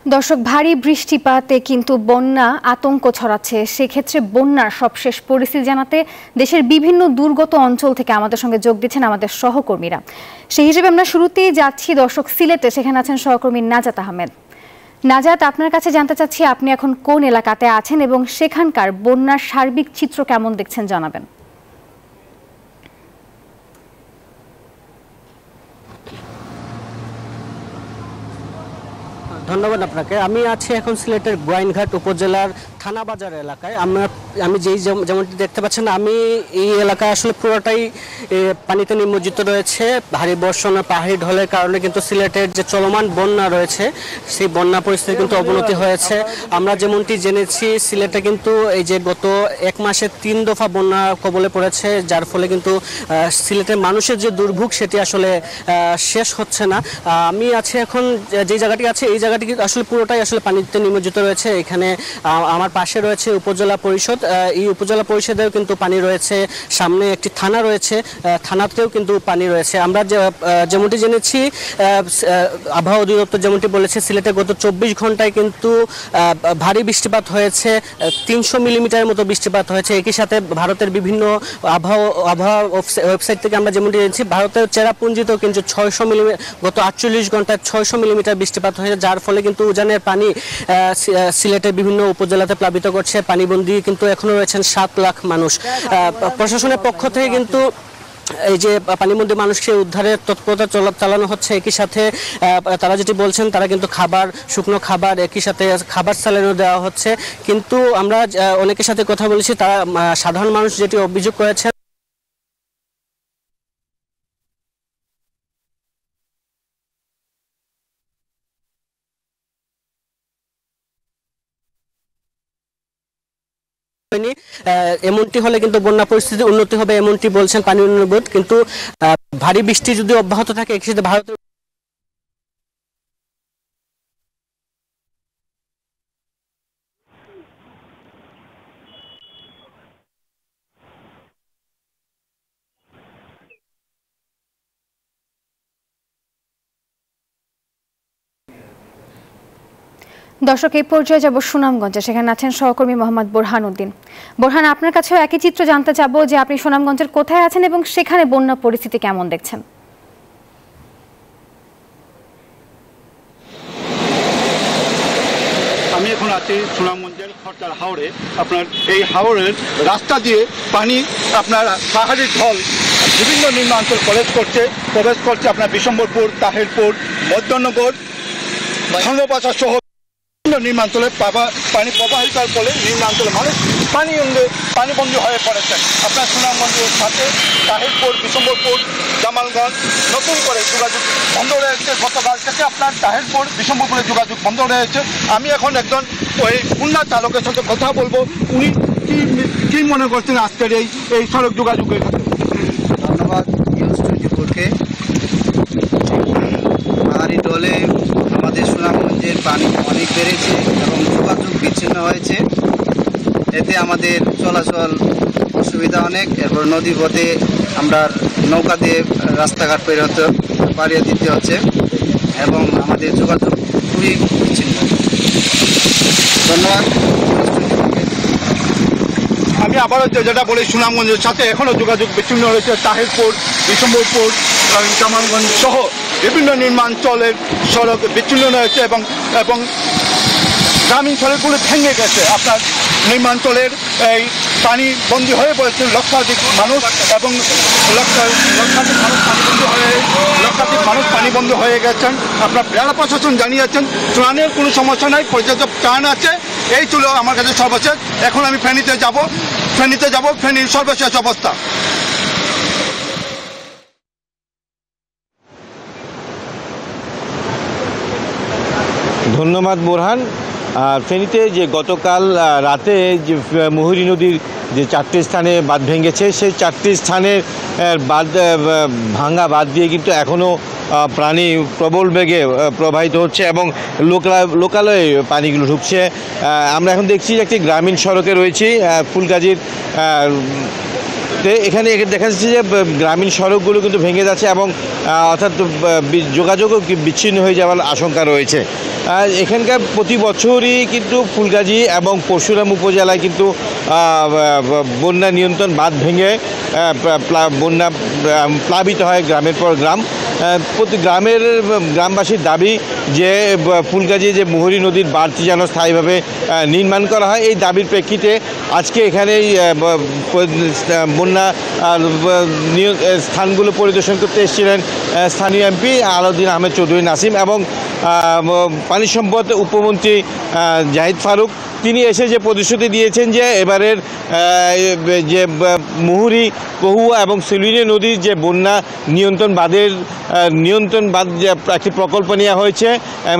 দর্শক, ভারী বৃষ্টিপাতে কিন্তু বন্যা আতঙ্ক ছড়াচ্ছে। সেক্ষেত্রে বন্যার সবশেষ পরিস্থিতি জানাতে দেশের বিভিন্ন দুর্গত অঞ্চল থেকে আমাদের সঙ্গে যোগ দিচ্ছেন আমাদের সহকর্মীরা। সেই হিসেবে আমরা শুরুতেই যাচ্ছি দর্শক সিলেটে। সেখানে আছেন সহকর্মী নাজাত আহমেদ। নাজাত, আপনার কাছে জানতে চাচ্ছি আপনি এখন কোন এলাকাতে আছেন এবং সেখানকার বন্যার সার্বিক চিত্র কেমন দেখছেন জানাবেন। ধন্যবাদ আপনাকে। আমি আছি এখন সিলেটের গোয়াইনঘাট উপজেলার থানাবাজার এলাকায়। আমি যেমনটি দেখতে পাচ্ছেন, আমি এই এলাকায় আসলে পুরোটাই পানিতে নিমজ্জিত রয়েছে। ভারী বর্ষণ ও পাহাড়ি ঢলের কারণে কিন্তু সিলেটের যে চলমান বন্যা রয়েছে সেই বন্যা পরিস্থিতি কিন্তু অবনতি হয়েছে। আমরা যেমনটি জেনেছি, সিলেটে কিন্তু এই যে গত এক মাসে 3 দফা বন্যা কবলে পড়েছে, যার ফলে কিন্তু সিলেটের মানুষের যে দুর্ভোগ সেটি আসলে শেষ হচ্ছে না। আমি আছি এখন যে জায়গাটি আছে, এই জায়গাটি আসলে পুরোটাই আসলে পানিতে নিমজ্জিত রয়েছে। এখানে আমার পাশে রয়েছে উপজেলা পরিষদ। এই উপজেলা পরিষদেও কিন্তু পানি রয়েছে। সামনে একটি থানা রয়েছে, থানাতেও কিন্তু পানি রয়েছে। আমরা যেমনটি জেনেছি, আবহাওয়া অধিদপ্তর যেমনটি বলেছে, সিলেটে গত 24 ঘন্টায় কিন্তু ভারী বৃষ্টিপাত হয়েছে, 300 মিলিমিটারের মতো বৃষ্টিপাত হয়েছে। একই সাথে ভারতের বিভিন্ন আবহাওয়া ওয়েবসাইট থেকে আমরা যেমনটি জেনেছি, ভারতের চেরাপুঞ্জিতেও কিন্তু 600 মিলিমিটার গত 48 ঘন্টায় 600 মিলিমিটার বৃষ্টিপাত হয়েছে, যার ফলে কিন্তু উজানের পানি সিলেটের বিভিন্ন উপজেলাতে প্লাবিত করছে। পানিবন্দী কিন্তু এখনো রয়েছেন 7 লাখ মানুষ। প্রশাসনের পক্ষ থেকে কিন্তু এই যে পানিবন্দী মানুষকে উদ্ধারের তৎপরতা চালানো হচ্ছে। একই সাথে তারা যেটি বলছেন, তারা কিন্তু খাবার, শুকনো খাবার, একই সাথে খাবার স্যালাইনও দেওয়া হচ্ছে। কিন্তু আমরা অনেকের সাথে কথা বলেছি, তারা সাধারণ মানুষ যেটি অভিযোগ করেছেন, এমনটি হলে কিন্তু বন্যা পরিস্থিতি উন্নতি হবে এমনটি বলছেন পানি উন্নয়ন বোর্ড। কিন্তু ভারী বৃষ্টি যদি অব্যাহত থাকে, একই সাথে ভারতের দর্শক, এই পর্যায়ে যাব সুনামগঞ্জে। সেখানে আছেন সহকর্মী মোহাম্মদ বোরহান উদ্দিন। বোরহান, আপনার কাছেও একই চিত্র জানতে চাবো যে আপনি সুনামগঞ্জের কোথায় আছেন এবং সেখানে বন্যা পরিস্থিতি কেমন দেখছেন। আমি এখন আছি সুনামগঞ্জের খরচার হাওড়ে। আপনার এই হাওড়ের রাস্তা দিয়ে পানি আপনার পাহাড়ি ঢল বিভিন্ন নিম্নাঞ্চল প্রবেশ করছে আপনার বিশম্বরপুর, তাহিরপুর, মধ্যনগর, ধর্মপাশা সহ বিভিন্ন নিম্নাঞ্চলে পানি প্রবাহিতার ফলে নিম্নাঞ্চলে মানুষ পানিবন্দী হয়ে পড়েছেন। আপনার সুনামগঞ্জের সাথে তাহিরপুর, বিশম্বরপুর, জামালগঞ্জ নতুন করে যোগাযোগ বন্ধ রয়েছে। গতকাল থেকে আপনার তাহিরপুর, বিশম্বরপুরে যোগাযোগ বন্ধ রয়েছে। আমি এখন একজন ওই বন্যা চালকের সাথে কথা বলবো। উনি কি মনে করছেন আজকের এই সড়ক যোগাযোগের ক্ষেত্রে? ধন্যবাদ নিউজ 24-কে। পাহাড়ি ঢলে আমাদের সুনামগঞ্জের পানি অনেক বেড়েছে এবং যোগাযোগ বিচ্ছিন্ন হয়েছে। এতে আমাদের চলাচল অসুবিধা অনেক। এরপর নদী পথে আমরা নৌকা দিয়ে রাস্তাঘাট পাড়িয়ে দিতে হচ্ছে এবং আমাদের যোগাযোগ খুবই বিচ্ছিন্ন। ধন্যবাদ। আমি আবারও যেটা বলি, সুনামগঞ্জের সাথে এখনও যোগাযোগ বিচ্ছিন্ন রয়েছে। তাহিরপুর, বিশম্বরপুর, জামালগঞ্জ সহ বিভিন্ন নিম্নাঞ্চলের সড়ক বিচ্ছিন্ন রয়েছে এবং গ্রামীণ সড়কগুলো ভেঙে গেছে। আপনার নিম্নাঞ্চলের এই পানি বন্দী হয়ে পড়েছে লক্ষাধিক মানুষ এবং লক্ষাধিক মানুষ পানিবন্দী হয়ে গেছেন। আপনার জেলা প্রশাসন জানিয়েছেন ত্রাণের কোনো সমস্যা নাই, পর্যাপ্ত ত্রাণ আছে। এই ছিল আমার কাছে সর্বশেষ। এখন আমি ফেনীতে যাব। ফেনীর সর্বশেষ অবস্থা। ধন্যবাদ বোরহান। ফেনীতে যে গতকাল রাতে যে মুহুরী নদীর যে 4টি স্থানে বাঁধ ভেঙেছে, সেই 4টি স্থানের ভাঙা বাঁধ দিয়ে কিন্তু এখনও পানি প্রবল বেগে প্রবাহিত হচ্ছে এবং লোকালয়ে পানিগুলো ঢুকছে। আমরা এখন দেখছি একটি গ্রামীণ সড়কে রয়েছি, ফুলগাজীর তো এখানে দেখা যাচ্ছে যে গ্রামীণ সড়কগুলো কিন্তু ভেঙে যাচ্ছে এবং অর্থাৎ যোগাযোগও বিচ্ছিন্ন হয়ে যাওয়ার আশঙ্কা রয়েছে। এখানকার প্রতি বছরই কিন্তু ফুলগাজী এবং পরশুরাম উপজেলায় কিন্তু বন্যা নিয়ন্ত্রণ বাঁধ ভেঙে বন্যা প্লাবিত হয় গ্রামের পর গ্রাম। প্রতি গ্রামবাসীর দাবি যে ফুলগাজী যে মুহুরী নদীর বাঁধটি যেন স্থায়ীভাবে নির্মাণ করা হয়। এই দাবির প্রেক্ষিতে আজকে এখানে বন্যা স্থানগুলো পরিদর্শন করতে এসেছিলেন স্থানীয় এমপি আলাউদ্দিন আহমেদ চৌধুরী নাসিম এবং পানি সম্পদ উপমন্ত্রী জাহিদ ফারুক। তিনি এসে যে প্রতিশ্রুতি দিয়েছেন যে এবারের যে মুহুরী, কহুয়া এবং সিলুইনি নদীর যে বন্যা নিয়ন্ত্রণ বাঁধ একটি প্রকল্প নেওয়া হয়েছে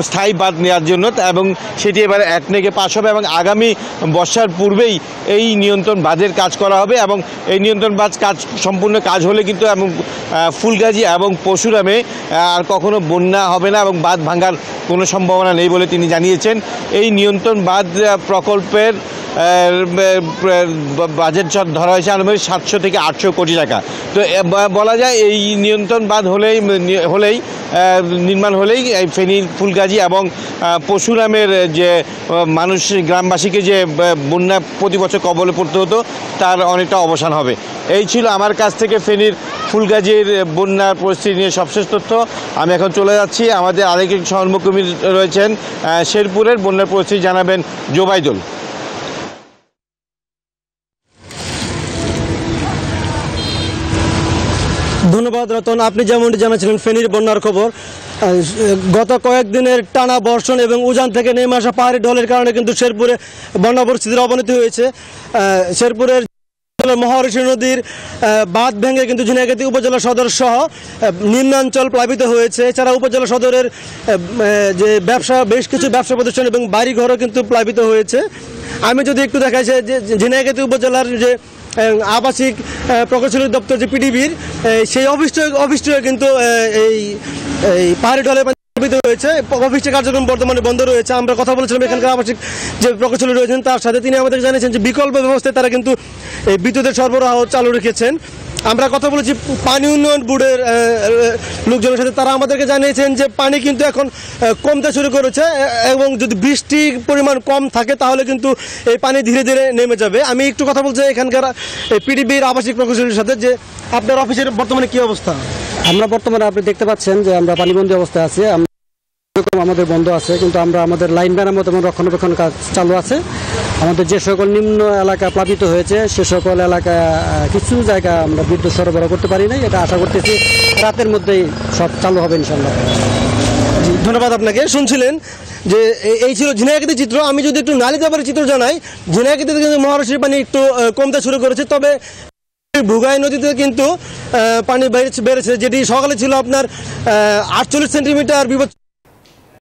স্থায়ী বাঁধ নেওয়ার জন্য, এবং সেটি এবারে একনেকে পাস হবে এবং আগামী বর্ষার পূর্বেই এই নিয়ন্ত্রণ বাঁধের কাজ করা হবে এবং এই নিয়ন্ত্রণ বাঁধ সম্পূর্ণ কাজ হলে কিন্তু এবং ফুলগাজী এবং পরশুরামে আর কখনো বন্যা হবে না এবং বাঁধ ভাঙার কোনো সম্ভাবনা নেই বলে তিনি জানিয়েছেন। এই নিয়ন্ত্রণ বাঁধ প্রকল্পের বাজেট ধরা হয়েছে আনুমানিক 700 থেকে 800 কোটি টাকা। তো বলা যায় এই নিয়ন্ত্রণ বাঁধ হলেই নির্মাণ হলেই এই ফেনী, ফুলগাজী এবং পরশুরামের যে মানুষ গ্রামবাসীকে যে বন্যা প্রতি বছর কবলে পড়তে হতো তার অনেকটা অবসান হবে। এই ছিল আমার কাছ থেকে ফেনীর ফুলগাজীর বন্যার পরিস্থিতি নিয়ে সবশেষ তথ্য। আমি এখন চলে যাচ্ছি, আমাদের আরেক সহকর্মী রয়েছেন শেরপুরের, বন্যার পরিস্থিতি জানাবেন জোবাইদুল। ধন্যবাদ রতন। আপনি যেমনটি জানাচ্ছিলেন ফেনীর বন্যার খবর, গত কয়েকদিনের টানা বর্ষণ এবং উজান থেকে নেমে আসা পাহাড়ি ঢলের কারণে কিন্তু শেরপুরে বন্যা পরিস্থিতির অবনতি হয়েছে। শেরপুরের মহারশী নদীর বাঁধ ভেঙে কিন্তু ঝিনাইগাতি উপজেলা সদর সহ নিম্নাঞ্চল প্লাবিত হয়েছে। এছাড়া উপজেলা সদরের যে বেশ কিছু ব্যবসা প্রতিষ্ঠান এবং বাড়িঘরও কিন্তু প্লাবিত হয়েছে। আমি যদি একটু দেখাই যে ঝিনাইগাতি উপজেলার যে আবাসিক প্রকৌশলী দপ্তর যে পিডিবির সেই অফিসটিও কিন্তু এই পাহাড়ি ঢলে প্লাবিত হয়েছে। অফিসটি কার্যক্রম বর্তমানে বন্ধ রয়েছে। আমরা কথা বলেছিলাম এখানকার আবাসিক যে প্রকৌশলী রয়েছেন তার সাথে, তিনি আমাদের জানিয়েছেন যে বিকল্প ব্যবস্থায় তারা কিন্তু এই বিদ্যুতের সরবরাহ চালু রেখেছেন। আমরা কথা বলেছি পানি উন্নয়ন বোর্ডের লোকজনের সাথে, তারা আমাদেরকে জানিয়েছেন যে পানি কিন্তু এখন কমতে শুরু করেছে এবং যদি বৃষ্টির পরিমাণ কম থাকে তাহলে কিন্তু এই পানি ধীরে ধীরে নেমে যাবে। আমি একটু কথা বলছি এখানকার পিডিবির আবাসিক প্রকৌশলীর সাথে যে আপনার অফিসের বর্তমানে কী অবস্থা? আমরা বর্তমানে আপনি দেখতে পাচ্ছেন যে আমরা পানিবন্দী অবস্থায় আছি, আমাদের বন্ধ আছে, কিন্তু আমরা আমাদের লাইন মেরামত এবং রক্ষণাবেক্ষণ কাজ চালু আছে। আমাদের যে সকল নিম্ন এলাকা প্লাবিত হয়েছে সে সকল এলাকা কিছু জায়গা আমরা বিদ্যুৎ সরবরাহ করতে পারি নাই, এটা আশা করতেছি রাতের মধ্যেই সব চালু হবে ইনশাল্লাহ। ধন্যবাদ আপনাকে। শুনছিলেন যে এই ছিল ঝিনাইগাতি চিত্র। আমি যদি একটু নালিতাবাড়ির চিত্র জানাই, ঝিনাইগাতিতে কিন্তু মহারশীর পানি একটু কমতে শুরু করেছে, তবে ভুগাই নদীতে কিন্তু পানি বেড়েছে, যেটি সকালে ছিল আপনার 48 সেন্টিমিটার বিপদ